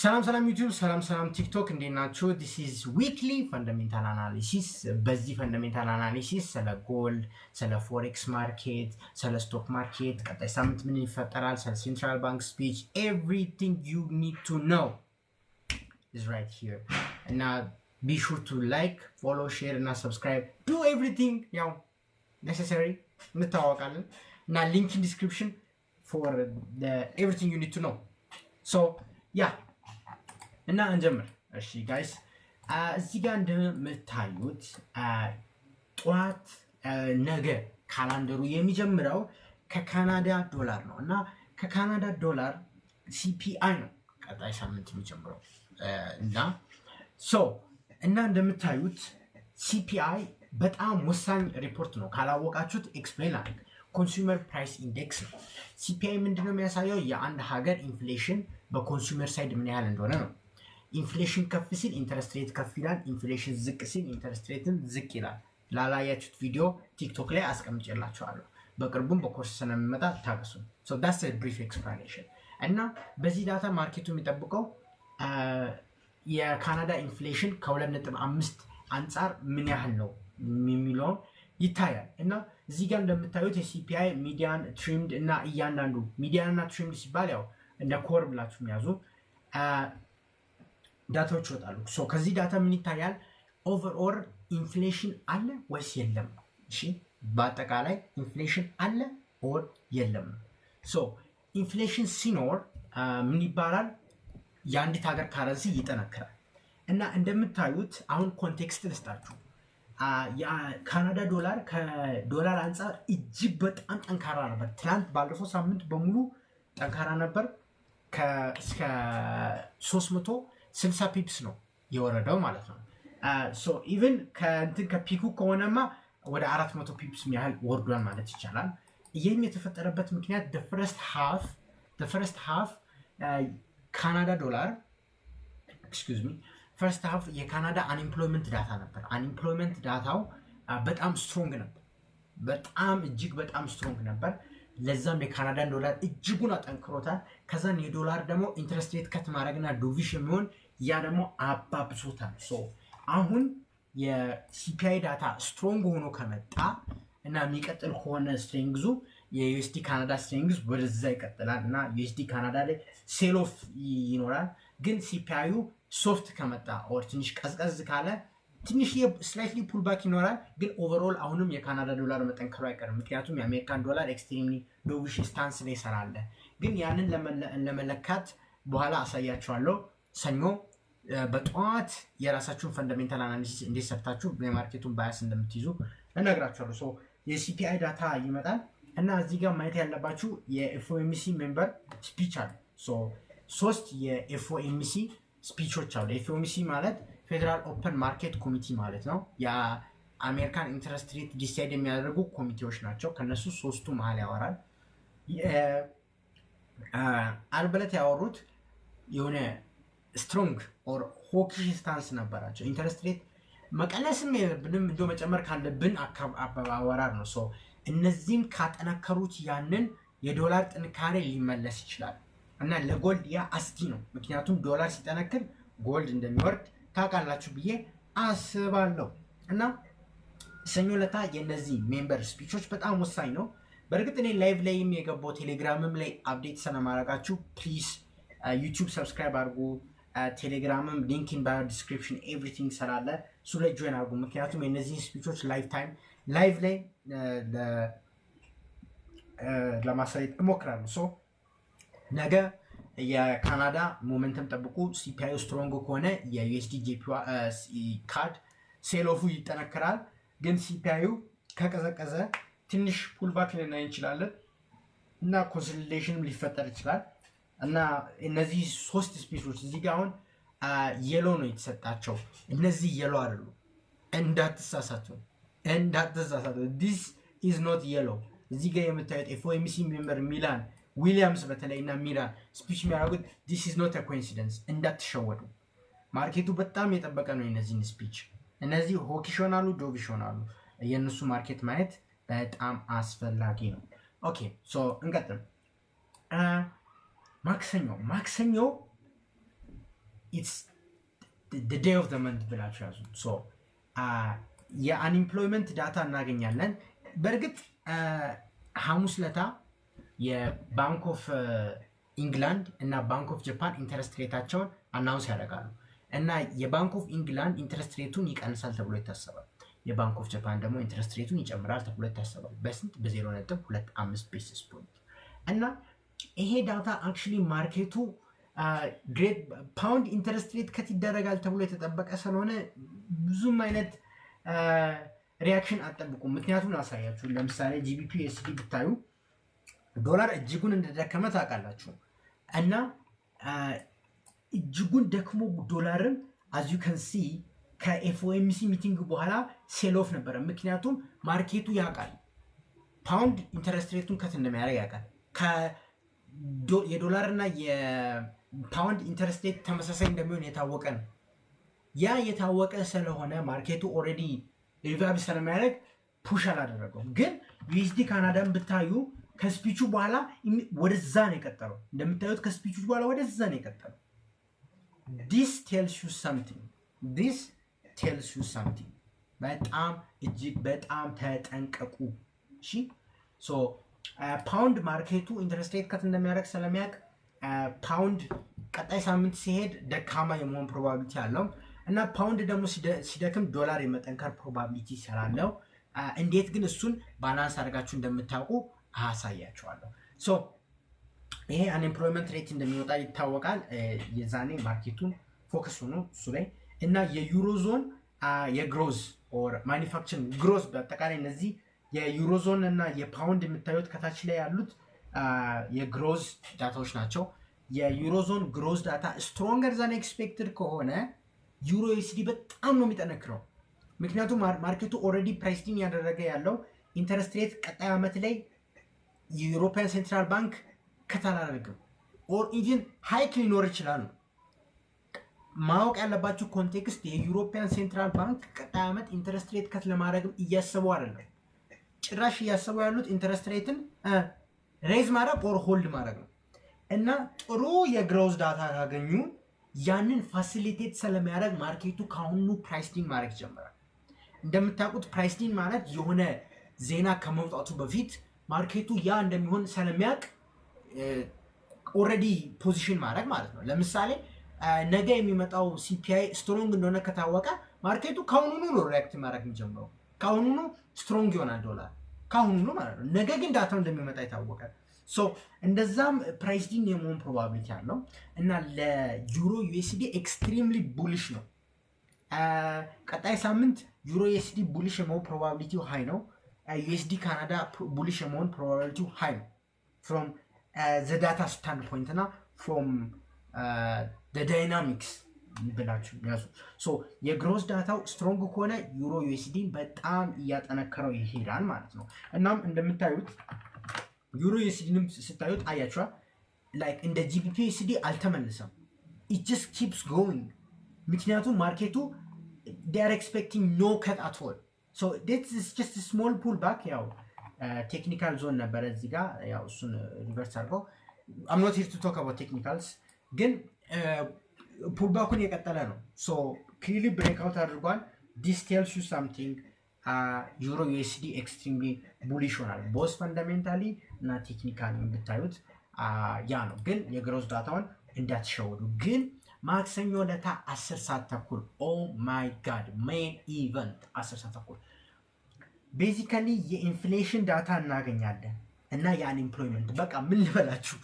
ሰላም ዩቲዩብ ሰላም ቲክቶክ እንዴት ናችሁ? this is weekly fundamental analysis በዚህ fundamental analysis ስለ ጎልድ ስለ ፎሬክስ ማርኬት ስለ ስቶክ ማርኬት ቀጣይ ሳምንት ምን ይፈጠራል ስለ ሴንትራል ባንክ ስፒች everything you need to know is right here እና be sure to like follow share እና subscribe do everything ያው necessary እንተዋወቃለን እና link in description for the everything you need to know so yeah እና እንጀምር እሺ ጋይስ እዚህ ጋር እንደምታዩት ጧት ነገ ካላንደሩ የሚጀምረው ከካናዳ ዶላር ነው እና ከካናዳ ዶላር CPI ነው ቀጣይ ሳምንት የሚጀምረው እና እና እንደምታዩት CPI በጣም ወሳኝ ሪፖርት ነው ካላወቃችሁት ኤክስፕሌን አድርግ ኮንሱመር ፕራይስ ኢንዴክስ ነው CPI ምንድነው የሚያሳየው የአንድ ሀገር ኢንፍሌሽን በኮንሱመር ሳይድ ምን ያህል እንደሆነ ነው ኢንፍሌሽን ከፍ ሲል ኢንተረስት ሬት ከፍ ይላል ኢንፍሌሽን ዝቅ ሲል ኢንተረስት ሬትም ዝቅ ይላል ላላያችሁት ቪዲዮ ቲክቶክ ላይ አስቀምጬላችኋለሁ በቅርቡም በኮርስ ስለሚመጣ ታገሱ so that's a brief explanation እና በዚህ ዳታ ማርኬቱ የሚጠብቀው የካናዳ ኢንፍሌሽን ከ2.5 አንፃር ምን ያህል ነው የሚለው ይታያል እና እዚህ ጋር እንደምታዩት የCPI ሚዲያን ትሪምድ እና እያንዳንዱ ሚዲያን እና ትሪምድ ሲባል ያው እንደ ኮር ብላችሁ የሚያዙ ዳታዎች ይወጣሉ ሶ ከዚህ ዳታ ምን ይታያል ኦቨርኦል ኢንፍሌሽን አለ ወይስ የለም እሺ በአጠቃላይ ኢንፍሌሽን አለ ኦር የለም ሶ ኢንፍሌሽን ሲኖር ምን ይባላል የአንዲት ሀገር ካረንሲ ይጠነክራል እና እንደምታዩት አሁን ኮንቴክስት ልስጣችሁ የካናዳ ዶላር ከዶላር አንፃር እጅግ በጣም ጠንካራ ነበር ትናንት ባለፈው ሳምንት በሙሉ ጠንካራ ነበር እስከ 360 ፒፕስ ነው የወረደው ማለት ነው ሶ ኢቭን ከፒኩ ከሆነማ ወደ 400 ፒፕስ ያህል ወርዷል ማለት ይቻላል ይሄም የተፈጠረበት ምክንያት the first half ካናዳ ዶላር first half የካናዳ አንኤምፕሎይመንት ዳታ ነበር አንኤምፕሎይመንት ዳታው በጣም ስትሮንግ ነበር በጣም እጅግ በጣም ስትሮንግ ነበር ለዛም የካናዳን ዶላር እጅጉን አጠንክሮታል ከዛን የዶላር ደግሞ ኢንተረስት ሬት ከት ማድረግና ዶቪሽ የሚሆን ያ ደግሞ አባብሶታል ሶ አሁን የCPI ዳታ ስትሮንግ ሆኖ ከመጣ እና የሚቀጥል ከሆነ ስትሬንግዙ የዩኤስዲ ካናዳ ስትሬንግዝ ወደዛ ይቀጥላል እና ዩኤስዲ ካናዳ ላይ ሴል ኦፍ ይኖራል ግን CPI ሶፍት ከመጣ ኦር ትንሽ ቀዝቀዝ ካለ ትንሽ ስላይትሊ ፑል ባክ ይኖራል ግን ኦቨርኦል አሁንም የካናዳ ዶላር መጠንከሩ አይቀርም ምክንያቱም የአሜሪካን ዶላር ኤክስትሪምሊ ዶቪሽ ስታንስ ላይ ሰራለ ግን ያንን ለመለካት በኋላ አሳያችኋለሁ ሰኞ በጧት የራሳችሁን ፈንዳሜንታል አናሊሲስ እንዴት ሰርታችሁ የማርኬቱን ባያስ እንደምትይዙ እነግራችኋለሁ ሶ የCPI ዳታ ይመጣል እና እዚህ ጋር ማየት ያለባችሁ የFOMC ሜምበር ስፒች አለ ሶ 3 የFOMC ስፒቾች አሉ FOMC ማለት ፌደራል ኦፕን ማርኬት ኮሚቲ ማለት ነው የአሜሪካን ኢንተረስት ሬት ዲሳይድ የሚያደርጉ ኮሚቴዎች ናቸው ከነሱ ሶስቱ መሃል ያወራል አልበለት ያወሩት የሆነ ስትሮንግ ኦር ሆኪሽ ስታንስ ነበራቸው ኢንተረስት ሬት መቀነስም የለብንም እንዶ መጨመር ካለብን አወራር ነው ሶ እነዚህም ካጠናከሩት ያንን የዶላር ጥንካሬ ሊመለስ ይችላል እና ለጎልድ ያ አስጊ ነው ምክንያቱም ዶላር ሲጠነክር ጎልድ እንደሚወርድ ታውቃላችሁ ብዬ አስባለሁ እና ሰኞ ለታ የነዚህ ሜምበር ስፒቾች በጣም ወሳኝ ነው በእርግጥ እኔ ላይቭ ላይም የገባው ቴሌግራምም ላይ አፕዴት ስለማድረጋችሁ ፕሊዝ ዩቲዩብ ሰብስክራይብ አድርጉ ቴሌግራምም ሊንክ ኢን ባዮ ዲስክሪፕሽን ኤቭሪቲንግ ስላለ እሱ ላይ ጆይን አድርጉ ምክንያቱም የነዚህ ስፒቾች ላይቭ ላይ ለማሳየት እሞክራለሁ ሶ ነገ የካናዳ ሞመንተም ጠብቁ CPI ስትሮንግ ከሆነ የUSD ካድ ሴል ኦፉ ይጠነከራል ግን CPI ከቀዘቀዘ ትንሽ ፑል ባክ ልናይ እንችላለን እና ኮንሶሊዴሽንም ሊፈጠር ይችላል እና እነዚህ ሶስት ስፒቾች እዚህ ጋር አሁን የሎ ነው የተሰጣቸው እነዚህ የሎ አይደሉም እንዳትሳሳቱ this is not yellow እዚህ ጋር የምታዩት FOMC ሜምበር ሚላን ዊሊያምስ በተለይና ሚላን ስፒች የሚያደርጉት this is not a coincidence እንዳትሸወዱ ማርኬቱ በጣም የጠበቀ ነው እነዚህን ስፒች እነዚህ ሆኪሾናሉ ዶቪሾናሉ የነሱ ማርኬት ማየት በጣም አስፈላጊ ነው ኦኬ ሶ እንቀጥል ማክሰኞ it's the day of the month ብላችሁ ያዙ። ሶ የአንኤምፕሎይመንት ዳታ እናገኛለን። በእርግጥ ሐሙስ ለታ የባንክ ኦፍ ኢንግላንድ እና ባንክ ኦፍ ጃፓን ኢንተረስት ሬታቸውን አናውንስ ያደርጋሉ እና የባንክ ኦፍ ኢንግላንድ ኢንተረስት ሬቱን ይቀንሳል ተብሎ ይታሰባል። የባንክ ኦፍ ጃፓን ደግሞ ኢንተረስት ሬቱን ይጨምራል ተብሎ ይታሰባል። በስንት? በ0.25 ቤሲስ ፖይንት። እና ይሄ ዳታ አክቹሊ ማርኬቱ ግሬት ፓውንድ ኢንተረስት ሬት ከት ይደረጋል ተብሎ የተጠበቀ ስለሆነ ብዙም አይነት ሪያክሽን አጠብቁም። ምክንያቱም አሳያችሁ። ለምሳሌ ጂቢፒ ዩኤስዲ ብታዩ ዶላር እጅጉን እንደደከመ ታውቃላችሁ እና እጅጉን ደክሞ ዶላርን as you can see ከኤፍኦኤምሲ ሚቲንግ በኋላ ሴል ኦፍ ነበረ። ምክንያቱም ማርኬቱ ያውቃል ፓውንድ ኢንተረስት ሬቱን ከት እንደሚያደርግ ያውቃል። የዶላር እና የፓውንድ ኢንተረስት ሬት ተመሳሳይ እንደሚሆን የታወቀ ነው። ያ የታወቀ ስለሆነ ማርኬቱ ኦልሬዲ ሪቫይቭ ስለሚያደርግ ፑሽ አላደረገውም። ግን ዩኤስዲ ካናዳን ብታዩ ከስፒቹ በኋላ ወደዛ ነው የቀጠለው። እንደምታዩት ከስፒቹ በኋላ ወደዛ ነው የቀጠለው። this tells you something በጣም እጅግ በጣም ተጠንቀቁ። እሺ ሶ ፓውንድ ማርኬቱ ኢንተረስት ሬት ከት እንደሚያደርግ ስለሚያውቅ ፓውንድ ቀጣይ ሳምንት ሲሄድ ደካማ የመሆን ፕሮባቢሊቲ አለው እና ፓውንድ ደግሞ ሲደክም ዶላር የመጠንከር ፕሮባቢሊቲ ስላለው እንዴት ግን እሱን ባላንስ አድርጋችሁ እንደምታውቁ አሳያችኋለሁ። ሶ ይሄ አንኤምፕሎይመንት ሬት እንደሚወጣ ይታወቃል። የዛኔ ማርኬቱን ፎከስ ሆኖ እሱ ላይ እና የዩሮዞን የግሮዝ ኦር ማኒፋክቸሪንግ ግሮዝ በአጠቃላይ እነዚህ የዩሮዞን እና የፓውንድ የምታዩት ከታች ላይ ያሉት የግሮዝ ዳታዎች ናቸው። የዩሮዞን ግሮዝ ዳታ ስትሮንገር ዛን ኤክስፔክትድ ከሆነ ዩሮ ዩኤስዲ በጣም ነው የሚጠነክረው። ምክንያቱም ማርኬቱ ኦልሬዲ ፕራይስቲንግ ያደረገ ያለው ኢንተረስት ሬት ቀጣይ ዓመት ላይ የዩሮፒያን ሴንትራል ባንክ ከተላረገው ኦር ኢቭን ሃይክ ሊኖር ይችላል። ማወቅ ያለባችሁ ኮንቴክስት የዩሮፒያን ሴንትራል ባንክ ቀጣይ ዓመት ኢንተረስት ሬት ከት ለማድረግ እያሰቡ አይደለም። ጭራሽ እያሰቡ ያሉት ኢንተረስት ሬትን ሬዝ ማድረግ ኦር ሆልድ ማድረግ ነው። እና ጥሩ የግሮዝ ዳታ ካገኙ ያንን ፋሲሊቴት ስለሚያደርግ ማርኬቱ ካሁኑ ፕራይሲንግ ማድረግ ይጀምራል። እንደምታውቁት ፕራይሲንግ ማለት የሆነ ዜና ከመውጣቱ በፊት ማርኬቱ ያ እንደሚሆን ስለሚያውቅ ኦልሬዲ ፖዚሽን ማድረግ ማለት ነው። ለምሳሌ ነገ የሚመጣው ሲፒአይ ስትሮንግ እንደሆነ ከታወቀ ማርኬቱ ካሁኑ ነው ሪአክት ማድረግ የሚጀምረው። ካሁኑ ስትሮንግ ይሆናል ዶላር ካሁኑ ማለት ነው። ነገ ግን ዳታው እንደሚመጣ ይታወቃል። ሶ እንደዛም ፕራይሲንግ የመሆን ፕሮባቢሊቲ አለው እና ለዩሮ ዩኤስዲ ኤክስትሪምሊ ቡሊሽ ነው። ቀጣይ ሳምንት ዩሮ ዩኤስዲ ቡሊሽ የመሆን ፕሮባቢሊቲው ሃይ ነው። ዩኤስዲ ካናዳ ቡሊሽ የመሆን ፕሮባቢሊቲው ሃይ ነው from the data standpoint እና from the dynamics ብላችሁ ያዙ። ሶ የግሮስ ዳታው ስትሮንግ ከሆነ ዩሮ ዩኤስዲ በጣም እያጠነከረው ይሄዳል ማለት ነው። እናም እንደምታዩት ዩሮ ዩኤስዲንም ስታዩት አያችኋ ላይክ እንደ ጂቢፒ ዩኤስዲ አልተመለሰም። it just keeps going ምክንያቱም ማርኬቱ they are expecting no cut at all. so this is just a small pullback ያው ቴክኒካል ዞን ነበር እዚህ ጋር ያው እሱን ሪቨርስ አድርገው I'm not here to talk about technicals ግን ፑልባኩን የቀጠለ ነው። ሶ ክሊርሊ ብሬክአውት አድርጓል። this tells you something ዩሮ ዩኤስዲ ኤክስትሪምሊ ቡሊሽ ሆናል ቦስ ፈንዳሜንታሊ እና ቴክኒካሊ ብታዩት ያ ነው። ግን የግሮዝ ዳታውን እንዳትሸወዱ። ግን ማክሰኞ ለታ 10 ሰዓት ተኩል ኦ ማይ ጋድ ሜን ኢቨንት 10 ሰዓት ተኩል ቤዚካሊ የኢንፍሌሽን ዳታ እናገኛለን እና የአንኤምፕሎይመንት በቃ ምን ልበላችሁ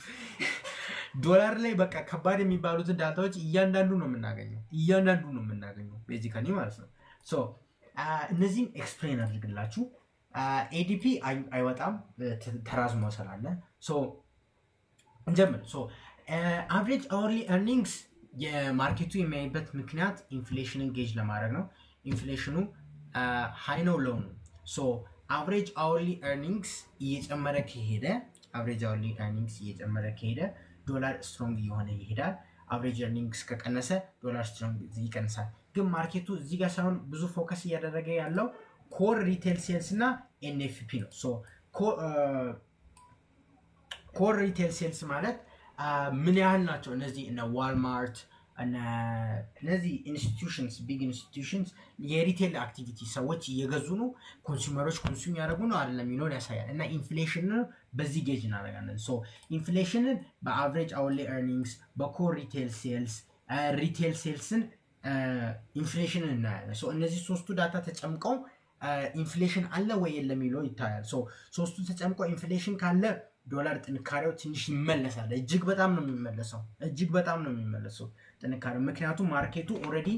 ዶላር ላይ በቃ ከባድ የሚባሉትን ዳታዎች እያንዳንዱ ነው የምናገኘው ቤዚካሊ ማለት ነው። ሶ እነዚህም ኤክስፕሌን አድርግላችሁ ኤዲፒ አይወጣም ተራዝሞ ስላለ ሶ እንጀምር። ሶ አቨሬጅ አወርሊ ኤርኒንግስ የማርኬቱ የሚያይበት ምክንያት ኢንፍሌሽንን ጌጅ ለማድረግ ነው። ኢንፍሌሽኑ ሃይ ነው ሎው ነው። ሶ አቨሬጅ አወርሊ ኤርኒንግስ እየጨመረ ከሄደ ዶላር ስትሮንግ እየሆነ ይሄዳል። አቨሬጅ ኤርኒንግስ ከቀነሰ ዶላር ስትሮንግ ይቀንሳል። ግን ማርኬቱ እዚህ ጋር ሳይሆን ብዙ ፎከስ እያደረገ ያለው ኮር ሪቴል ሴልስ እና ኤንኤፍፒ ነው። ሶ ኮር ሪቴል ሴልስ ማለት ምን ያህል ናቸው እነዚህ እነ ዋልማርት እነዚህ ኢንስቲትዩሽንስ ቢግ ኢንስቲትዩሽንስ የሪቴል አክቲቪቲ ሰዎች እየገዙ ነው፣ ኮንሱመሮች ኮንሱም ያደረጉ ነው አይደለም የሚለውን ያሳያል። እና ኢንፍሌሽንን በዚህ ጌጅ እናደርጋለን። ሶ ኢንፍሌሽንን በአቨሬጅ አወርሊ ኤርኒንግስ፣ በኮር ሪቴል ሴልስን ኢንፍሌሽንን እናያለን። ሶ እነዚህ ሶስቱ ዳታ ተጨምቀው ኢንፍሌሽን አለ ወይ የለም የሚለው ይታያል። ሶ ሶስቱ ተጨምቀው ኢንፍሌሽን ካለ ዶላር ጥንካሬው ትንሽ ይመለሳል። እጅግ በጣም ነው የሚመለሰው ጥንካሬው። ምክንያቱም ማርኬቱ ኦልሬዲ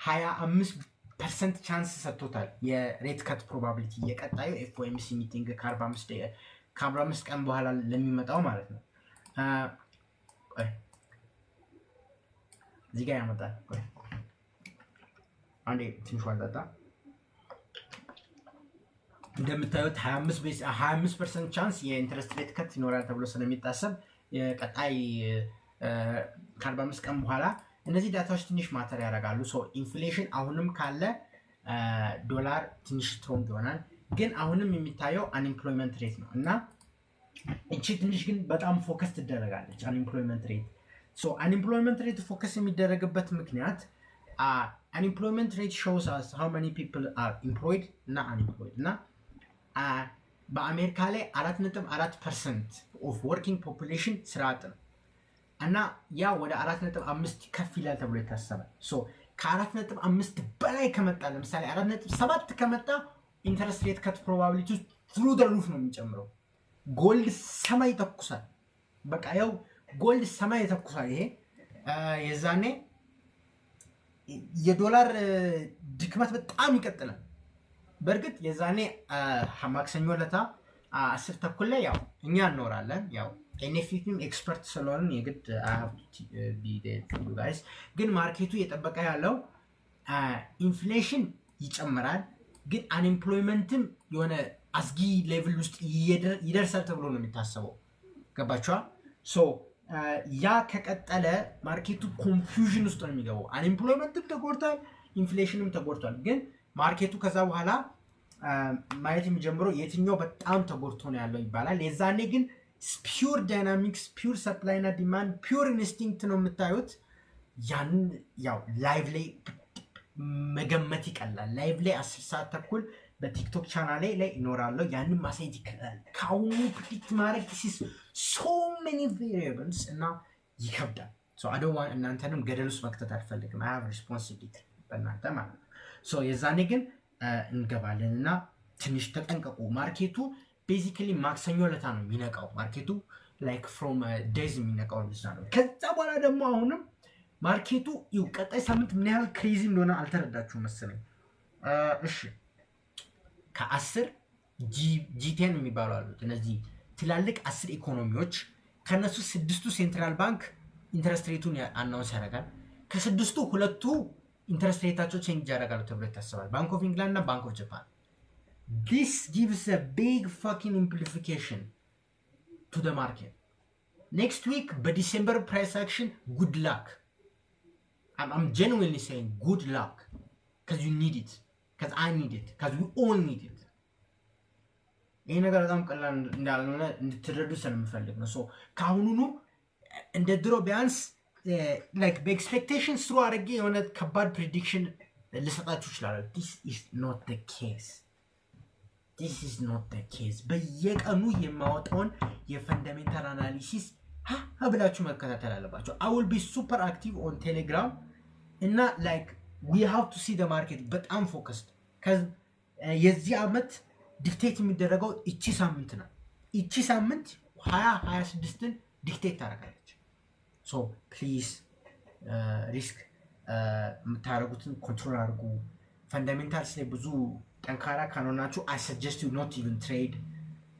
25% ቻንስ ሰጥቶታል የሬት ከት ፕሮባቢሊቲ የቀጣዩ ኤፍኦኤምሲ ሚቲንግ ከ45 ቀን በኋላ ለሚመጣው ማለት ነው። እዚህ ጋር ያመጣል። አንዴ ትንሽ ዋልጣጣ እንደምታዩት 25% ቻንስ የኢንትረስት ሬት ከት ይኖራል ተብሎ ስለሚታሰብ የቀጣይ ከ45 ቀን በኋላ እነዚህ ዳታዎች ትንሽ ማተር ያደርጋሉ። ሶ ኢንፍሌሽን አሁንም ካለ ዶላር ትንሽ ስትሮንግ ይሆናል። ግን አሁንም የሚታየው አንኤምፕሎይመንት ሬት ነው እና እቺ ትንሽ ግን በጣም ፎከስ ትደረጋለች አንኤምፕሎይመንት ሬት። ሶ አንኤምፕሎይመንት ሬት ፎከስ የሚደረግበት ምክንያት unemployment rate shows us how many people are employed እና unemployed እና በአሜሪካ ላይ 4.4% of working population ስራ አጥ ነው እና ያ ወደ 4.5 ከፍ ይላል ተብሎ ይታሰባል። ሶ ከ4.5 በላይ ከመጣ ለምሳሌ 4.7 ከመጣ ኢንተረስት ሬት ከት ፕሮባቢሊቲ through the roof ነው የሚጨምረው። ጎልድ ሰማይ ይተኩሳል። በቃ ያው ጎልድ ሰማይ ይተኩሳል። ይሄ የዛኔ የዶላር ድክመት በጣም ይቀጥላል። በእርግጥ የዛኔ ማክሰኞ ለታ 10 ተኩል ላይ ያው እኛ እንኖራለን። ያው ኤንኤፍቲም ኤክስፐርት ስለሆንን የግድ ጋይስ ግን ማርኬቱ የጠበቀ ያለው ኢንፍሌሽን ይጨምራል፣ ግን አንኤምፕሎይመንትም የሆነ አስጊ ሌቭል ውስጥ ይደርሳል ተብሎ ነው የሚታሰበው። ገባችኋል? ሶ ያ ከቀጠለ ማርኬቱ ኮንፊውዥን ውስጥ ነው የሚገባው። አንኤምፕሎይመንትም ተጎድቷል፣ ኢንፍሌሽንም ተጎድቷል። ግን ማርኬቱ ከዛ በኋላ ማየት የሚጀምረው የትኛው በጣም ተጎድቶ ነው ያለው ይባላል። የዛኔ ግን ፒውር ዳይናሚክስ፣ ፒውር ሰፕላይ እና ዲማንድ፣ ፒውር ኢንስቲንክት ነው የምታዩት። ያንን ያው ላይቭ ላይ መገመት ይቀላል። ላይቭ ላይ 10 ሰዓት ተኩል በቲክቶክ ቻናሌ ላይ ይኖራለሁ። ያንን ማሳየት ይቀላል። ከአሁኑ ፕሪዲክት ማድረግ ዲስ ሶ ሜኒ ቬሪየብልስ እና ይከብዳል። እናንተንም ገደል ውስጥ መክተት አልፈልግም። አይ ሃቭ ሪስፖንሲቢሊቲ በእናንተ ማለት ነው። የዛኔ ግን እንገባለን እና ትንሽ ተጠንቀቁ። ማርኬቱ ቤዚካሊ ማክሰኞ ለታ ነው የሚነቃው። ማርኬቱ ላይክ ፍሮም ዴይዝ የሚነቃው ልጅ ነው። ከዛ በኋላ ደግሞ አሁንም ማርኬቱ ይው ቀጣይ ሳምንት ምን ያህል ክሬዚ እንደሆነ አልተረዳችሁም መሰለኝ። እሺ ከ10 G10 የሚባሉ አሉት። እነዚህ ትላልቅ 10 ኢኮኖሚዎች ከነሱ 6ቱ ሴንትራል ባንክ ኢንተረስት ሬቱን አናውንስ ያደርጋል። ከ6ቱ 2ቱ ኢንተረስት ሬታቸው ቼንጅ ያደርጋሉ ተብሎ ይታሰባል። ባንክ ኦፍ ኢንግላንድ እና ባንክ ኦፍ ጃፓን። This gives a big fucking implication to the market. Next week, by December price action, good luck. I'm genuinely saying good luck. Because you need it. Because I need it. Because we all need it. ይሄ ነገር በጣም ቀላል እንዳልሆነ እንድትረዱ ስለምፈልግ ነው። ሶ ካሁኑኑ እንደ ድሮ ቢያንስ ላይክ በኤክስፔክቴሽን ስሩ አድርጌ የሆነ ከባድ ፕሪዲክሽን ልሰጣችሁ እችላለሁ። This is not the case. በየቀኑ የማወጣውን የፈንዳሜንታል አናሊሲስ ብላችሁ መከታተል አለባቸው። I will be super active on Telegram እና like we have to see the market በጣም ፎከስድ። የዚህ ዓመት ዲክቴት የሚደረገው እቺ ሳምንት ነው። እቺ ሳምንት 2026ን ዲክቴት ታደርጋለች። ሶ ፕሊዝ ሪስክ የምታደርጉትን ኮንትሮል አድርጉ። ፈንዳሜንታልስ ላይ ብዙ ጠንካራ ካልሆናችሁ I suggest you not even trade.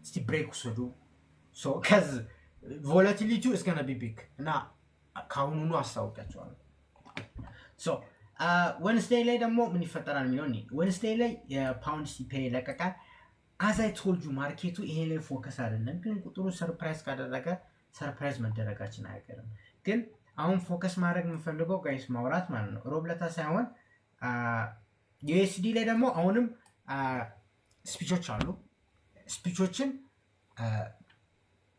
እስቲ ብሬክ ውሰዱ። ሶ ከዚ ቮላቲሊቲ is gonna be big እና ካሁኑኑ አስታውቂያቸዋለሁ። ሶ ዌንስዴይ ላይ ደግሞ ምን ይፈጠራል የሚለው እኔ ዌንስዴይ ላይ የፓውንድ ሲፒ ይለቀቃል። as I told you ማርኬቱ ይሄ ላይ ፎከስ አይደለም፣ ግን ቁጥሩ ሰርፕራይዝ ካደረገ ሰርፕራይዝ መደረጋችን አይቀርም። ግን አሁን ፎከስ ማድረግ የምፈልገው ጋይስ ማውራት ማለት ነው ሮብለታ ሳይሆን ዩኤስዲ ላይ ደግሞ አሁንም ስፒቾች አሉ። ስፒቾችን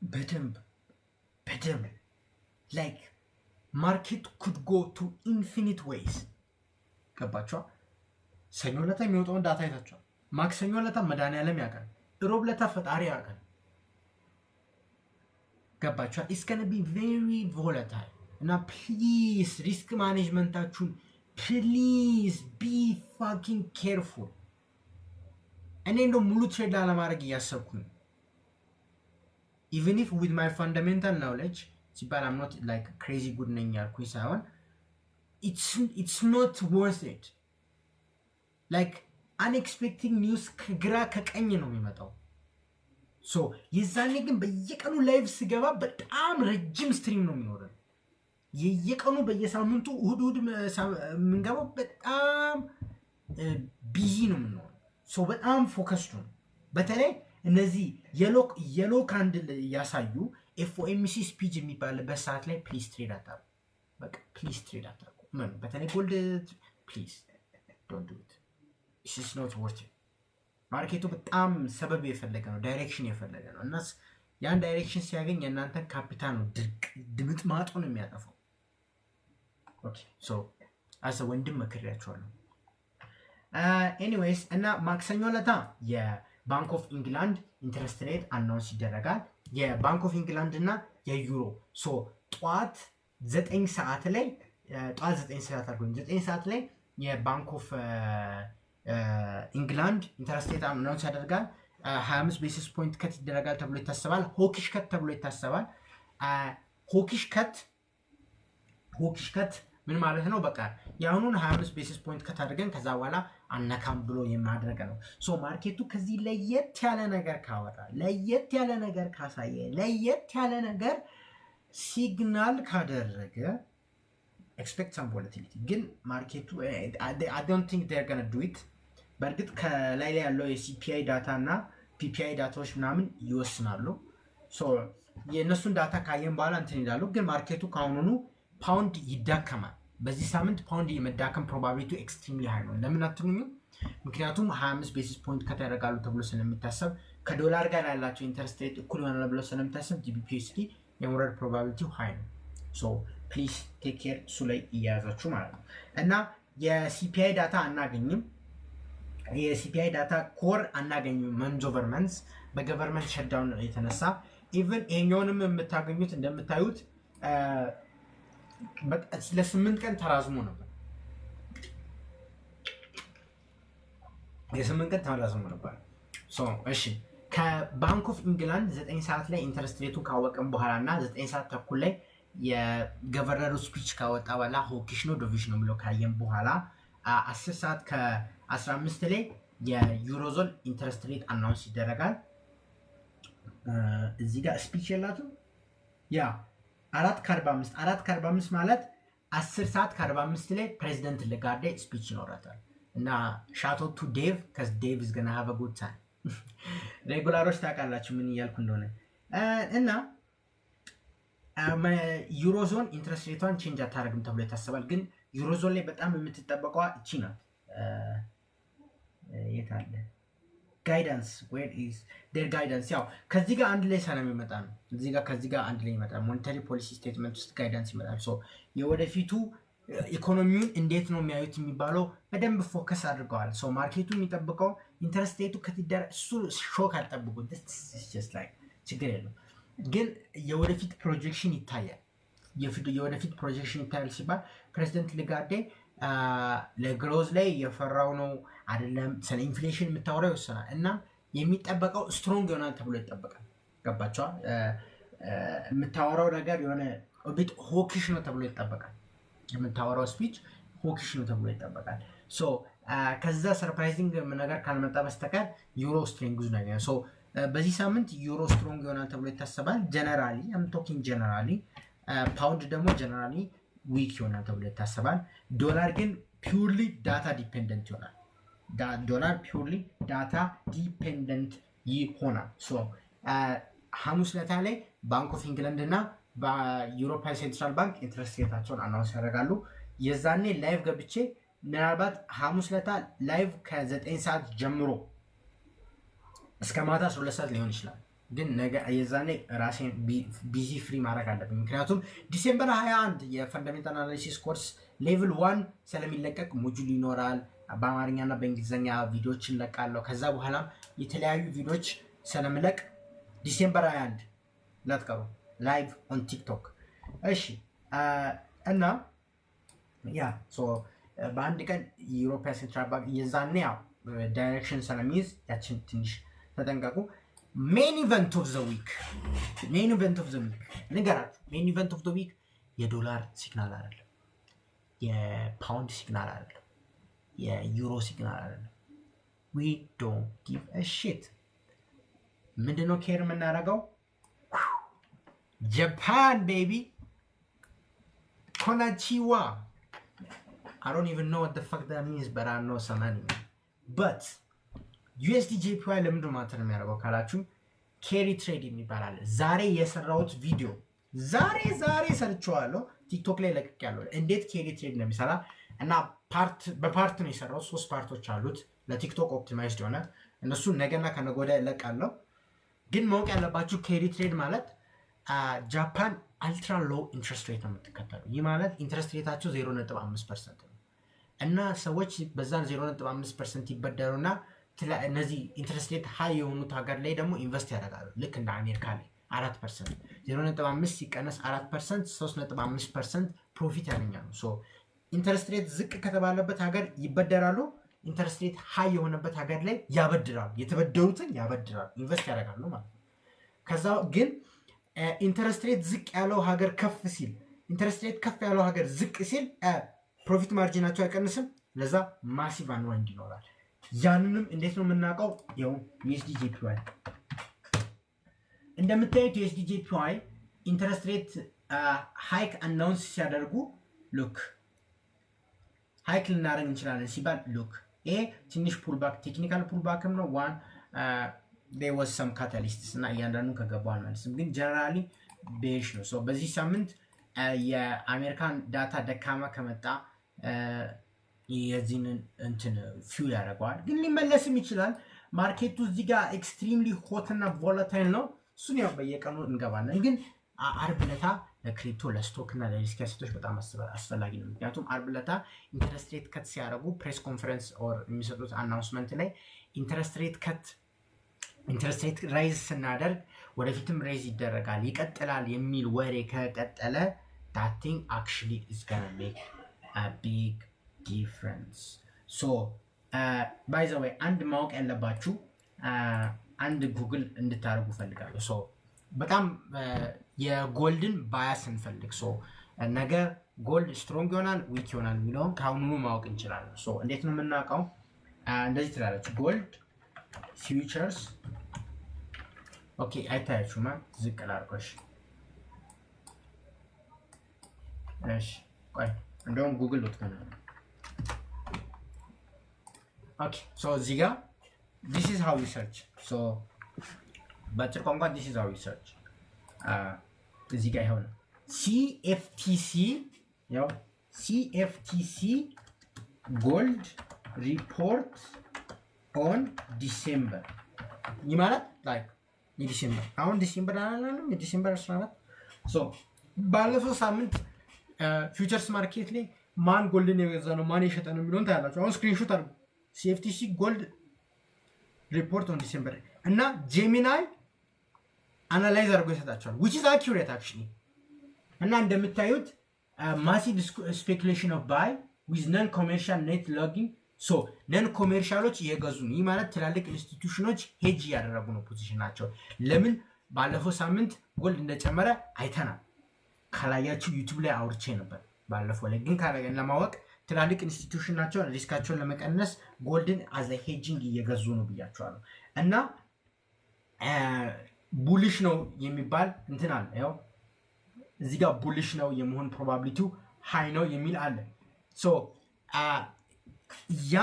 በደንብ ላይክ ማርኬት could go to infinite ways ገባችኋ? ሰኞ ለታ የሚወጣውን ዳታ አይታችኋል። ማክሰኞ ለታ መድኃኒዓለም ያውቃል። ሮብ ለታ ፈጣሪ ያውቃል። ገባችኋ? it's gonna be very volatile እና ፕሊዝ ሪስክ ማኔጅመንታችሁን ፕሊዝ be fucking careful። እኔ እንደው ሙሉ ትሬድ ላለማድረግ እያሰብኩኝ even if with my fundamental knowledge ሲባል I'm not like crazy good ነኝ ያልኩኝ ሳይሆን it's not worth it like unexpected news ከግራ ከቀኝ ነው የሚመጣው ሶ የዛኔ ግን በየቀኑ ላይቭ ስገባ በጣም ረጅም ስትሪም ነው የሚኖረው የየቀኑ በየሳምንቱ እሁድ የምንገባው በጣም ቢዚ ነው የምንሆነው ሶ በጣም ፎከስ ነው በተለይ እነዚህ የሎ ካንድል ያሳዩ ኤፍኦኤምሲ ስፒጅ የሚባልበት ሰዓት ላይ ፕሊዝ ትሬድ አታርጉ በቃ ፕሊዝ ትሬድ አታርጉ ምን በተለይ ጎልድ ፕሊዝ ዶንት ዱ ኢት ኢትስ ኖት ወርት ኢት ማርኬቱ በጣም ሰበብ የፈለገ ነው ዳይሬክሽን የፈለገ ነው እና ያን ዳይሬክሽን ሲያገኝ እናንተ ካፒታል ነው ድምጥ ማጡን የሚያጠፋው ኦኬ ሶ አሰ ወንድም መክሪያቸዋለሁ ኤኒዌይስ እና ማክሰኞ ለታ የባንክ ኦፍ ኢንግላንድ ኢንተረስት ሬት አናውንስ ይደረጋል የባንክ ኦፍ ኢንግላንድ እና የዩሮ ሶ ጧት 9 ሰዓት ላይ ጧት 9 ሰዓት አድርጎኝ 9 ሰዓት ላይ የባንክ ኦፍ ኢንግላንድ ኢንተረስት ሬት አናውንስ ያደርጋል 25 ቤሲስ ፖይንት ከት ይደረጋል ተብሎ ይታሰባል ሆኪሽ ከት ተብሎ ይታሰባል ሆኪሽ ከት ምን ማለት ነው በቃ ያሁኑን 25 ቤሲስ ፖይንት ከት አድርገን ከዛ በኋላ አነካም ብሎ የማድረግ ነው ሶ ማርኬቱ ከዚህ ለየት ያለ ነገር ካወጣ ለየት ያለ ነገር ካሳየ ለየት ያለ ነገር ሲግናል ካደረገ expect some volatility ግን ማርኬቱ I don't think they're going to do it በእርግጥ ከላይ ላይ ያለው የሲፒአይ ዳታ እና ፒፒአይ ዳታዎች ምናምን ይወስናሉ ሶ የነሱን ዳታ ካየን በኋላ እንትን ይላሉ ግን ማርኬቱ ካሁኑኑ ፓውንድ ይዳከማል በዚህ ሳምንት ፓውንድ የመዳከም ፕሮባቢሊቲ ኤክስትሪምሊ ሃይ ነው ለምን አትሉኝ ምክንያቱም 25 ቤሲስ ፖይንት ከተደረጋሉ ተብሎ ስለሚታሰብ ከዶላር ጋር ያላቸው ኢንተረስት ሬት እኩል ይሆናል ብሎ ስለሚታሰብ GBPUSD የመውረድ ፕሮባቢሊቲው ሃይ ነው ሶ ፕሊዝ ቴክ ኬር እሱ ላይ እያያዛችሁ ማለት ነው እና የሲፒአይ ዳታ አናገኝም የሲፒአይ ዳታ ኮር አናገኝም መንዝ ኦቨር መንዝ በገቨርንመንት ሸትዳውን የተነሳ ኢቭን ይሄኛውንም የምታገኙት እንደምታዩት ለ8 ቀን ተራዝሞ ነበር የ8 ቀን ተራዝሞ ነበር ሶ እሺ ከባንክ ኦፍ ኢንግላንድ 9 ሰዓት ላይ ኢንተረስት ሬቱ ካወቀም በኋላና 9 ሰዓት ተኩል ላይ የገቨርነሩ ስፒች ካወጣ በኋላ ሆኪሽ ነው ዶቪሽ ነው ብሎ ካየም በኋላ 10 ሰዓት ከ15 ላይ የዩሮዞን ኢንተረስት ሬት አናውንስ ይደረጋል እዚህ ጋር ስፒች የላትም ያ 4:45 ማለት 10 ሰዓት ከ45 ላይ ፕሬዚደንት ለጋርዴ ስፒች ይኖራታል እና ሻውት አውት ቱ ዴቭ cuz ዴቭ is going to have a good time ሬጉላሮች ታውቃላችሁ ምን እያልኩ እንደሆነ እና ዩሮዞን ኢንተረስት ሬቷን ቼንጅ አታረግም ተብሎ ይታሰባል ግን ዩሮዞን ላይ በጣም የምትጠበቀው እቺ ናት የታለ ጋይዳንስ where is their guidance ያው ከዚህ ጋር አንድ ላይ ሰላም ይመጣል እዚህ ጋር ከዚህ ጋር አንድ ላይ ይመጣል ሞኔታሪ ፖሊሲ ስቴትመንት ውስጥ ጋይዳንስ ይመጣል ሶ የወደፊቱ ኢኮኖሚውን እንዴት ነው የሚያዩት የሚባለው በደንብ ፎከስ አድርገዋል ሶ ማርኬቱ የሚጠብቀው ኢንተረስት ሬቱ ከትዳር እሱ ሾክ አልጠብቁ this is just like ችግር የለም ግን የወደፊት ፕሮጀክሽን ይታያል የወደፊት ፕሮጀክሽን ይታያል ሲባል ፕሬዚደንት ለጋርዴ ለግሮዝ ላይ የፈራው ነው አይደለም ስለ ኢንፍሌሽን የምታወራው ይወሰናል እና የሚጠበቀው ስትሮንግ ይሆናል ተብሎ ይጠበቃል ገባችሁ የምታወራው ነገር የሆነ ኦቢት ሆኪሽ ነው ተብሎ ይጠበቃል የምታወራው ስፒች ሆኪሽ ነው ተብሎ ይጠበቃል ሶ ከዛ ሰርፕራይዚንግ ነገር ካልመጣ በስተቀር ዩሮ ስትሬንግዝ ነው ሶ በዚህ ሳምንት ዩሮ ስትሮንግ ይሆናል ተብሎ ይታሰባል ጀነራሊ I'm talking generally ፓውንድ ደግሞ ጀነራሊ ዊክ ይሆናል ተብሎ ይታሰባል ዶላር ግን ፒውርሊ ዳታ ዲፔንደንት ይሆናል ዶላር ፒውርሊ ዳታ ዲፔንደንት ይሆናል ሶ ሐሙስ ለታ ላይ ባንክ ኦፍ ኢንግላንድ እና በዩሮፒያን ሴንትራል ባንክ ኢንተረስት ሬታቸውን አናውንስ ያደርጋሉ የዛኔ ላይቭ ገብቼ ምናልባት ሐሙስ ለታ ላይቭ ከ9 ሰዓት ጀምሮ እስከ ማታ 12 ሰዓት ሊሆን ይችላል ግን ነገ የዛኔ ራሴን ቢዚ ፍሪ ማድረግ አለብኝ። ምክንያቱም ዲሴምበር 21 የፈንዳሜንታል አናሊሲስ ኮርስ ሌቭል 1 ስለሚለቀቅ ሞጁል ይኖራል። በአማርኛና በእንግሊዝኛ ቪዲዮዎችን ለቃለሁ። ከዛ በኋላ የተለያዩ ቪዲዮዎች ስለምለቅ ዲሴምበር 21 ላትቀሩ ላይቭ ኦን ቲክቶክ። እሺ እና ያ በአንድ ቀን የዩሮፒያን ሴንትራል ባንክ የዛኔ ያው ዳይሬክሽን ስለሚይዝ ያችን ትንሽ ተጠንቀቁ። ሜን ኢቨንት ኦፍ ዘ ዊክ ንገራችሁ። ሜን ኢቨንት ኦፍ ዘ ዊክ የዶላር ሲግናል አይደለም፣ የፓውንድ ሲግናል አይደለም፣ የዩሮ ሲግናል አይደለም። ዊ ዶንት ጊቭ አ ሺት። ምንድነው ኬር የምናደርገው? ጃፓን ቤቢ ኮናቺዋ። I don't even know what the fuck that means, but I know some anime. But USD JPY ለምንድን ነው ማተር የሚያደርገው ካላችሁ ኬሪ ትሬድ የሚባል አለ። ዛሬ የሰራሁት ቪዲዮ ዛሬ ሰርቼዋለሁ፣ ቲክቶክ ላይ ለቅቄያለሁ፣ እንዴት ኬሪ ትሬድ እንደሚሰራ እና በፓርት ነው የሰራሁት። 3 ፓርቶች አሉት ለቲክቶክ ኦፕቲማይዝድ የሆነ እነሱ ነገና ከነገ ወዲያ እለቃለሁ። ግን ማወቅ ያለባችሁ ኬሪ ትሬድ ማለት ጃፓን አልትራ ሎው ኢንትረስት ሬት ነው የምትከተለው። ይህ ማለት ኢንትረስት ሬታቸው 0.5% ነው እና ሰዎች በዛን 0.5% ይበደሩና እነዚህ ኢንትረስት ሬት ሃይ የሆኑት ሀገር ላይ ደግሞ ኢንቨስት ያደርጋሉ። ልክ እንደ አሜሪካ ላይ 4% 0.5 ሲቀነስ 4% 3.5% ፕሮፊት ያገኛሉ። ኢንትረስት ሬት ዝቅ ከተባለበት ሀገር ይበደራሉ፣ ኢንትረስት ሬት ሃይ የሆነበት ሀገር ላይ ያበድራሉ። የተበደሩትን ያበድራሉ፣ ኢንቨስት ያደርጋሉ ማለት ነው። ከዛ ግን ኢንትረስት ሬት ዝቅ ያለው ሀገር ከፍ ሲል፣ ኢንትረስት ሬት ከፍ ያለው ሀገር ዝቅ ሲል ፕሮፊት ማርጂናቸው አይቀንስም። ለዛ ማሲቭ አንዋይንድ ይኖራል። ያንንም እንዴት ነው የምናውቀው? ያው USD JPY እንደምታዩት USD JPY ኢንትረስት ሬት ሃይክ አናውንስ ሲያደርጉ ሉክ ሃይክ ልናደርግ እንችላለን ሲባል ሉክ ይሄ ትንሽ ፑልባክ ቴክኒካል ፑልባክም ነው። ዋን there was some catalysts እና እያንዳንዱ ከገባው አልመልስም፣ ግን ጀነራሊ ቤሽ ነው። በዚህ ሳምንት የአሜሪካን ዳታ ደካማ ከመጣ የዚህን እንትን ፊው ያደርገዋል፣ ግን ሊመለስም ይችላል። ማርኬቱ እዚህ ጋር ኤክስትሪምሊ ሆት እና ቮላታይል ነው። እሱን ያው በየቀኑ እንገባለን። ግን አርብ ዕለት ለክሪፕቶ ለስቶክ እና ለሪስክ አሴቶች በጣም አስፈላጊ ነው። ምክንያቱም አርብ ዕለት ኢንተረስት ሬት ከት ሲያደርጉ ፕሬስ ኮንፈረንስ ኦር የሚሰጡት አናውንስመንት ላይ ኢንተረስት ሬት ራይዝ ስናደርግ ወደፊትም ራይዝ ይደረጋል ይቀጥላል የሚል ወሬ ከቀጠለ that thing actually is gonna make a big difference. by the way አንድ ማወቅ ያለባችሁ አንድ ጉግል እንድታደርጉ ፈልጋለሁ። በጣም የጎልድን ባያስ እንፈልግ። ነገ ጎልድ ስትሮንግ ይሆናል ዊክ ይሆናል የሚለውን ከአሁኑ ማወቅ እንችላለን። እንዴት ነው የምናውቀው? እንደዚህ ትላለች ጎልድ ፊውቸርስ። ኦኬ አይታያችሁማ፣ ዝቅ ላድርጎሽ። እሺ ቆይ እንደውም ጉግል ልትከና። ኦኬ እዚህ ጋር this is how you search. በአጭር ቋንቋ this is how you search. እዚህ ጋር ይሆነ CFTC ጎልድ ሪፖርት ኦን ዲሴምበር ይማለት ላይክ የዲሴምበር አሁን ዲሴምበር አላለም የዲሴምበር 14 ባለፈው ሳምንት ፊውቸርስ ማርኬት ላይ ማን ጎልድን የገዛ ነው ማን የሸጠ ነው የሚለውን ታያላችሁ። አሁን ስክሪንሾት አድርጉ። CFTC ጎልድ ሪፖርት ኦን ዲሴምበር እና ጄሚናይ አናላይዝ አድርጎ ይሰጣቸዋል which is accurate actually። እና እንደምታዩት massive speculation of buy with non commercial net logging ነን ኮሜርሻሎች እየገዙ ነው። ይህ ማለት ትላልቅ ኢንስቲትዩሽኖች ሄጅ እያደረጉ ነው ፖዚሽናቸው። ለምን ባለፈው ሳምንት ጎልድ እንደጨመረ አይተናል። ካላያችሁ ዩቲዩብ ላይ አውርቼ ነበር ባለፈው ላይ። ግን ካላገን ለማወቅ ትላልቅ ኢንስቲትዩሽን ናቸው ሪስካቸውን ለመቀነስ ጎልድን አዘ ሄጂንግ እየገዙ ነው ብያቸዋለሁ። እና ቡሊሽ ነው የሚባል እንትን አለ። ያው እዚህ ጋር ቡሊሽ ነው የመሆን ፕሮባቢሊቲው ሃይ ነው የሚል አለ። ያ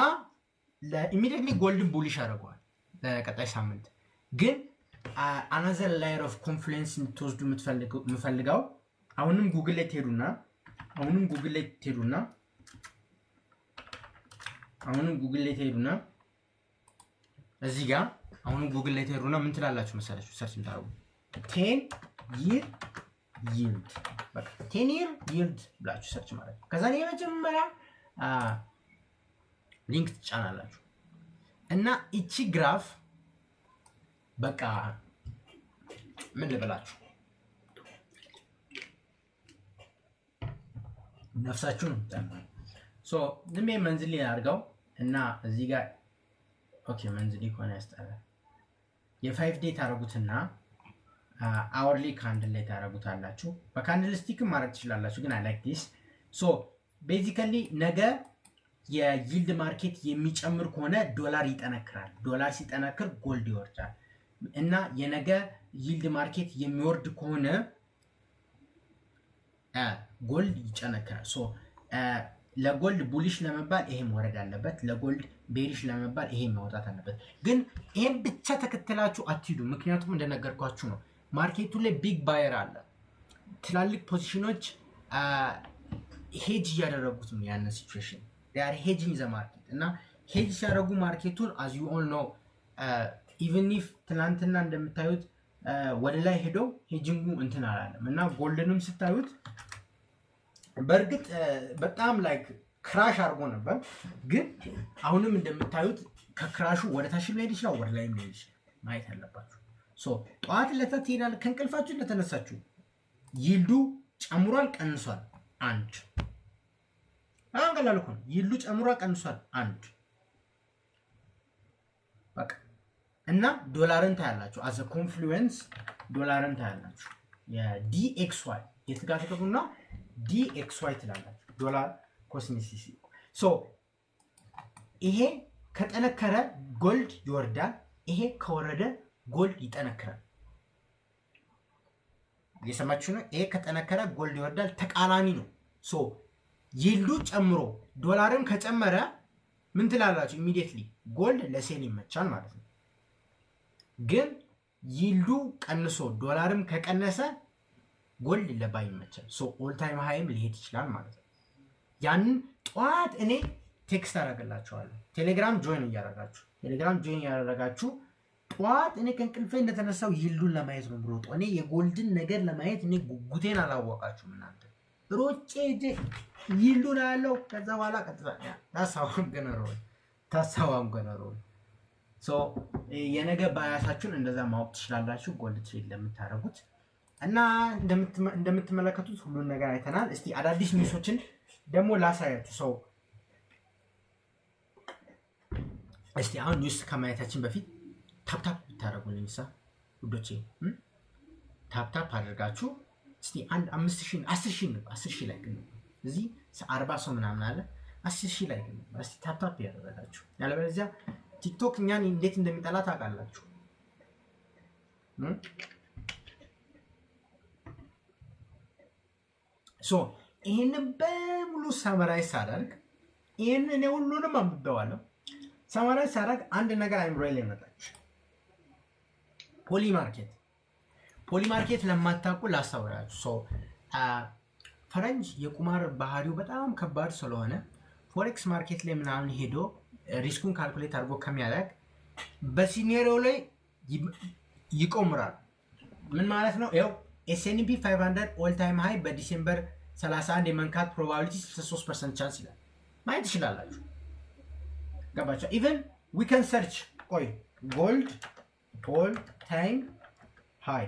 ለኢሚዲየትሊ ጎልድን ቡሊሽ አድርገዋል ለቀጣይ ሳምንት። ግን አናዘር ላየር ኦፍ ኮንፊደንስ እንድትወስዱ የምፈልገው አሁንም ጉግል ላይ ትሄዱና እዚህ ጋር አሁን ጉግል ላይ ተሄዱና ምን ትላላችሁ መሰላችሁ? ሰርች ታረጉ 10 year yield በቃ 10 year yield ብላችሁ ሰርች ማለት ነው። ከዛ ነው የመጀመሪያ ሊንክ ትጫናላችሁ እና እቺ ግራፍ በቃ ምን ልበላችሁ ነፍሳችሁን ሶ ዝም መንዝሊ አድርገው እና እዚህ ጋር ኦኬ መንዝሊ ኮን ያስጠራ የ5 ዴይ ታረጉትና አወርሊ ካንድል ላይ ታረጉታላችሁ። በካንድል ስቲክ ማድረግ ትችላላችሁ ግን አይ ላይክ ዲስ ሶ ቤዚካሊ ነገ የይልድ ማርኬት የሚጨምር ከሆነ ዶላር ይጠነክራል። ዶላር ሲጠነክር ጎልድ ይወርዳል እና የነገ ይልድ ማርኬት የሚወርድ ከሆነ ጎልድ ይጨነክራል። ሶ ለጎልድ ቡሊሽ ለመባል ይሄ መውረድ አለበት፣ ለጎልድ ቤሪሽ ለመባል ይሄ መውጣት አለበት። ግን ይሄን ብቻ ተከትላችሁ አትሂዱ። ምክንያቱም እንደነገርኳችሁ ነው ማርኬቱ ላይ ቢግ ባየር አለ። ትላልቅ ፖዚሽኖች ሄጅ እያደረጉት ነው ያንን ሲቹዌሽን they are hedging the market እና ሄጅ ሲያደርጉ ማርኬቱን as you all know even if ትናንትና እንደምታዩት ወደ ላይ ሄዶ ሄጂንጉ እንትን አላለም እና ጎልድንም ስታዩት በርግጥ በጣም ላይክ ክራሽ አድርጎ ነበር። ግን አሁንም እንደምታዩት ከክራሹ ወደ ታች ሊሄድ ይችላል፣ ወደ ላይ ሊሄድ ይችላል። ማየት አለባችሁ። ሶ ጧት ለተትሄዳል ከእንቅልፋችሁ ለተነሳችሁ ይልዱ ጨምሯል ቀንሷል አንድ አሁን ቀላል እኮ ነው። ይልዱ ጨምሯል ቀንሷል አንድ በቃ እና ዶላርን ታያላችሁ as a confluence ዶላርን ታያላችሁ የዲኤክስዋይ የተጋተከቡና ዲኤክስዋይ ትላላችሁ ዶላር ኮስሚሲሲ ሶ ይሄ ከጠነከረ ጎልድ ይወርዳል፣ ይሄ ከወረደ ጎልድ ይጠነክራል። የሰማችሁ ነው። ይሄ ከጠነከረ ጎልድ ይወርዳል፣ ተቃራኒ ነው። ሶ ይልዱ ጨምሮ ዶላርን ከጨመረ ምን ትላላችሁ? ኢሚዲየትሊ ጎልድ ለሴል ይመቻል ማለት ነው። ግን ይልዱ ቀንሶ ዶላርም ከቀነሰ ጎልድ ለባይ ይመቻል። ሶ ኦል ታይም ሃይም ሊሄድ ይችላል ማለት ነው። ያንን ጧት እኔ ቴክስት አደርግላችኋለሁ። ቴሌግራም ጆይን እያደረጋችሁ ጧት እኔ ከእንቅልፌ እንደተነሳው ይልዱን ለማየት ነው ብሮጥ እኔ የጎልድን ነገር ለማየት እኔ ጉጉቴን አላወቃችሁም እናንተ ሮጬ እጄ ይልዱን ያለው ከዛ በኋላ ቀጥታ ታሳዋም ገነሮል ሶ የነገ ባያሳችሁን እንደዛ ማወቅ ትችላላችሁ ጎልድ ትሬድ ለምታረጉት እና እንደምትመለከቱት ሁሉን ነገር አይተናል። እስቲ አዳዲስ ኒውሶችን ደግሞ ላሳያችሁ። ሶ እስቲ አሁን ኒውስ ከማየታችን በፊት ታፕታፕ ብታረጉልኝ ውዶቼ ታፕታፕ አድርጋችሁ እስቲ አንድ 5000 10000 ላይ ግን እዚህ 40 ሰው ምናምን አለ 10000 ላይ ግን እስቲ ታፕታፕ ያደረጋችሁ ያለበለዚያ ቲክቶክ እኛን እንዴት እንደሚጠላ ታውቃላችሁ። ሶ ይሄንን በሙሉ ሰመራይዝ አደርግ ይሄንን ሁሉንም አንብቤዋለሁ። ሰመራይዝ አደርግ አንድ ነገር አይምሮዬ ላይ መጣች። ፖሊ ማርኬት ለማታውቁ ላስተውላችሁ። ሶ ፈረንጅ የቁማር ባህሪው በጣም ከባድ ስለሆነ ፎሬክስ ማርኬት ላይ ምናምን ሄዶ ሪስኩን ካልኩሌት አድርጎ ከሚያደርግ በሲኔሪዮ ላይ ይቆምራል። ምን ማለት ነው? ይኸው S&P 500 ኦል ታይም ሃይ በዲሴምበር 31 የመንካት ፕሮባቢሊቲ 63% ቻንስ ይላል። ማየት ትችላላችሁ። ገባችሁ? ኢቨን ዊ ካን ሰርች ቆይ ጎልድ ኦል ታይም ሃይ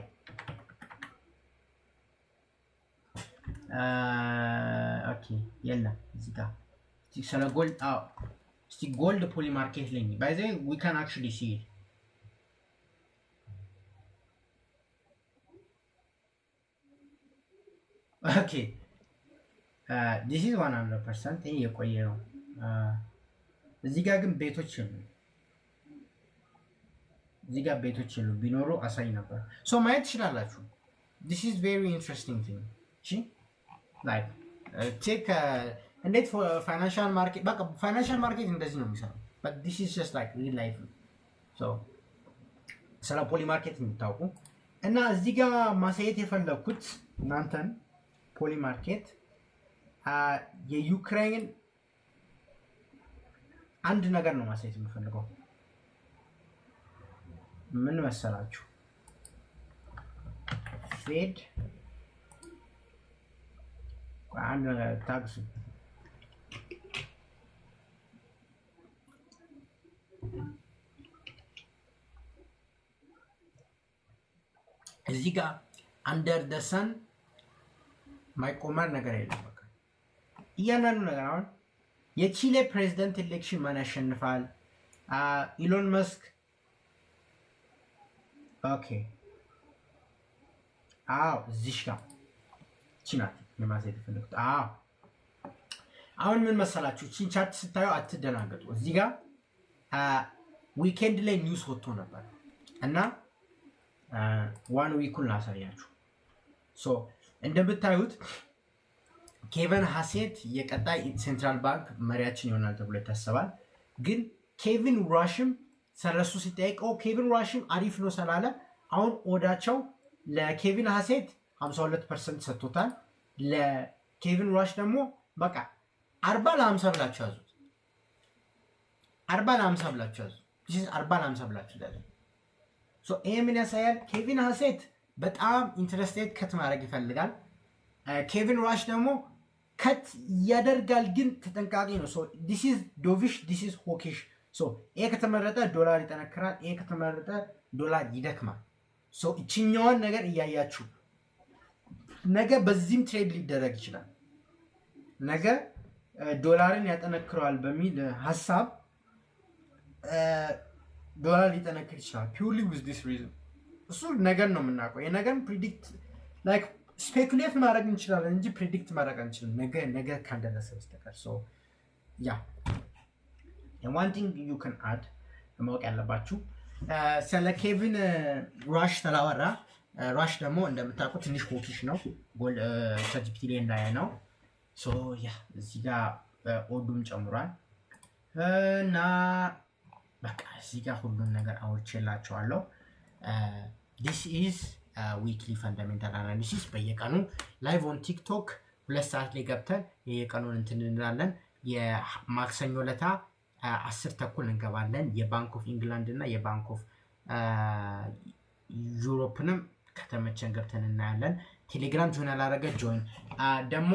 ኦኬ የለም እዚህ ጋር ስለ ጎልድ እስቲ ጎልድ ፖሊ ማርኬት ላይ ባይ ዘ ዊ ካን አክቹሊ ሲ ኦኬ this is 100% ይሄ የቆየ ነው። እዚህ ጋር ግን ቤቶች የሉ ቢኖሩ አሳይ ነበር። ሶ ማየት ትችላላችሁ። this is very interesting thing እሺ like check እንዴት ፋይናንሻል ማርኬት በቃ ፋይናንሻል ማርኬት እንደዚህ ነው የሚሰራው but this is just like real life so ስለ ፖሊ ማርኬት የምታውቁ እና እዚህ ጋር ማሳየት የፈለኩት እናንተን ፖሊ ማርኬት የዩክሬን አንድ ነገር ነው ማሳየት የምፈልገው ምን መሰላችሁ ፌድ አንድ ታክስ እዚህ ጋር አንደር ደ ሰን ማይቆመር ነገር የለም። በቃ እያንዳንዱ ነገር አሁን የቺሌ ፕሬዝዳንት ኤሌክሽን ማን ያሸንፋል? ኢሎን መስክ ኦኬ እዚህ ጋር ቺናት ለማሳየት ፈልኩት። አሁን ምን መሰላችሁ ቺን ቻርት ስታዩ አትደናገጡ። እዚህ ጋር ዊኬንድ ላይ ኒውስ ወጥቶ ነበር እና ዋን ዊኩን ላሳያችሁ። ሶ እንደምታዩት ኬቨን ሃሴት የቀጣይ ሴንትራል ባንክ መሪያችን ይሆናል ተብሎ ይታሰባል። ግን ኬቪን ራሽም ስለሱ ሲጠይቀው ኬቪን ራሽም አሪፍ ነው ስላለ አሁን ኦዳቸው ለኬቪን ሃሴት 52% ሰጥቶታል። ለኬቪን ራሽ ደግሞ በቃ 40-50 ብላችሁ ያዙት። 40-50 ብላችሁ ያዙት። this 40-50 ብላችሁ ያዙት። ሶ ይሄ ምን ያሳያል? ኬቪን ሃሴት በጣም ኢንትረስቴድ ከት ማድረግ ይፈልጋል። ኬቪን ራሽ ደግሞ ከት ያደርጋል ግን ተጠንቃቂ ነው። ሶ this is dovish, this is hawkish. ሶ ይሄ ከተመረጠ ዶላር ይጠነክራል፣ ይሄ ከተመረጠ ዶላር ይደክማል። ሶ እቺኛውን ነገር እያያችሁ ነገ በዚህም ትሬድ ሊደረግ ይችላል። ነገ ዶላርን ያጠነክረዋል በሚል ሐሳብ ዶላር ሊጠነክር ይችላል purely with this reason። እሱ ነገር ነው የምናውቀው። የነገር ፕሪዲክት ላይክ ስፔኩሌት ማድረግ እንችላለን እንጂ ፕሪዲክት ማድረግ አንችልም ነገ ካልደረሰ በስተቀር። ሶ ያ one thing you can add ማወቅ ያለባችሁ ስለ ኬቪን ራሽ ተላወራ። ራሽ ደግሞ እንደምታውቁት ትንሽ ሆኪሽ ነው። ጎል ቻትጂፒቲ ላይ እንዳያ ነው። ሶ ያ እዚህ ጋር ኦዱም ጨምሯል እና በቃ እዚህ ጋር ሁሉን ነገር አውርቼላችኋለሁ። this is weekly fundamental analysis በየቀኑ ላይቭ ኦን ቲክቶክ 2 ሰዓት ላይ ገብተን የቀኑን እንትን እንላለን። የማክሰኞ ለታ 10 ተኩል እንገባለን። የባንክ ኦፍ ኢንግላንድ እና የባንክ ኦፍ ዩሮፕንም ከተመቸን ገብተን እናያለን። ቴሌግራም ጆይን አላረገ ጆይን ደግሞ